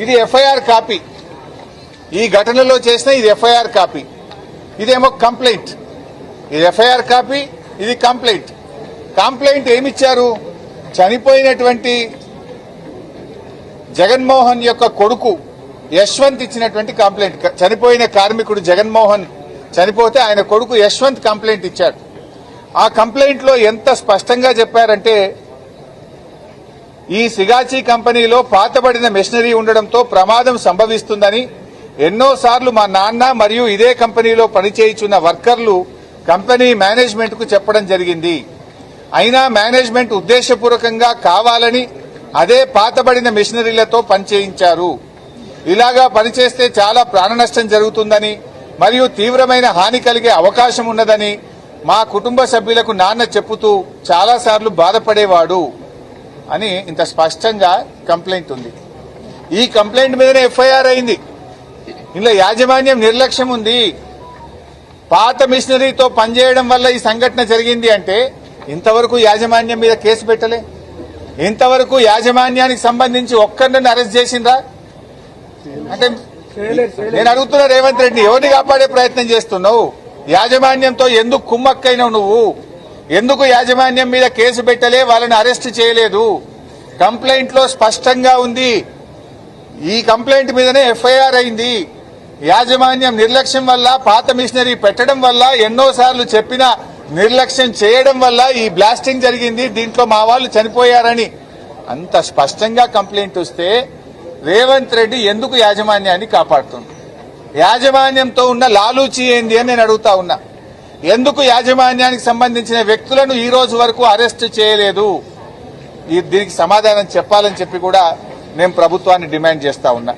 ఇది FIR copy. ఈ ఘటనలో చేసిన ఇది ఎఫ్ఐఆర్ కాపీ, ఇదేమో కంప్లైంట్. ఇది ఎఫ్ఐఆర్ కాపీ, ఇది కంప్లైంట్. కంప్లైంట్ ఏమిచ్చారు? చనిపోయినటువంటి జగన్మోహన్ యొక్క కొడుకు యశ్వంత్ ఇచ్చినటువంటి కంప్లైంట్. చనిపోయిన కార్మికుడు జగన్మోహన్ చనిపోతే ఆయన కొడుకు యశ్వంత్ కంప్లైంట్ ఇచ్చాడు. ఆ కంప్లైంట్ లో ఎంత స్పష్టంగా చెప్పారంటే, ఈ సిగాచి కంపెనీలో పాతబడిన మెషినరీ ఉండడంతో ప్రమాదం సంభవిస్తుందని ఎన్నోసార్లు మా నాన్న మరియు ఇదే కంపెనీలో పనిచేయుచున్న వర్కర్లు కంపెనీ మేనేజ్మెంట్ కు చెప్పడం జరిగింది. అయినా మేనేజ్మెంట్ ఉద్దేశపూర్వకంగా కావాలని అదే పాతబడిన మెషినరీలతో పనిచేయించారు. ఇలాగా పనిచేస్తే చాలా ప్రాణ నష్టం జరుగుతుందని మరియు తీవ్రమైన హాని కలిగే అవకాశం ఉన్నదని మా కుటుంబ సభ్యులకు నాన్న చెప్పుతూ చాలాసార్లు బాధపడేవాడు అని ఇంత స్పష్టంగా కంప్లైంట్ ఉంది. ఈ కంప్లైంట్ మీదనే ఎఫ్ఐఆర్ అయింది. ఇందులో యాజమాన్యం నిర్లక్ష్యం ఉంది. పాత మిషనరీతో పనిచేయడం వల్ల ఈ సంఘటన జరిగింది అంటే ఇంతవరకు యాజమాన్యం మీద కేసు పెట్టలే. ఇంతవరకు యాజమాన్యానికి సంబంధించి ఒక్కరిని అరెస్ట్ చేసిందా అంటే నేను అడుగుతున్నా, రేవంత్ రెడ్డి ఎవరిని కాపాడే ప్రయత్నం చేస్తున్నావు? యాజమాన్యంతో ఎందుకు కుమ్మక్కైనావు నువ్వు? ఎందుకు యాజమాన్యం మీద కేసు పెట్టలే, వాళ్ళని అరెస్ట్ చేయలేదు? కంప్లైంట్ లో స్పష్టంగా ఉంది. ఈ కంప్లైంట్ మీదనే ఎఫ్ఐఆర్ అయింది. యాజమాన్యం నిర్లక్ష్యం వల్ల, పాత మిషనరీ పెట్టడం వల్ల, ఎన్నోసార్లు చెప్పిన నిర్లక్ష్యం చేయడం వల్ల ఈ బ్లాస్టింగ్ జరిగింది, దీంట్లో మా వాళ్ళు చనిపోయారని అంత స్పష్టంగా కంప్లైంట్ వస్తే రేవంత్ రెడ్డి ఎందుకు యాజమాన్యాన్ని కాపాడుతుంది? యాజమాన్యంతో ఉన్న లాలూచి ఏంది అని నేను అడుగుతా ఉన్నా. ఎందుకు యాజమాన్యానికి సంబంధించిన వ్యక్తులను ఈ రోజు వరకు అరెస్ట్ చేయలేదు? దీనికి సమాధానం చెప్పాలని చెప్పి కూడా నేను ప్రభుత్వాన్ని డిమాండ్ చేస్తా ఉన్నా.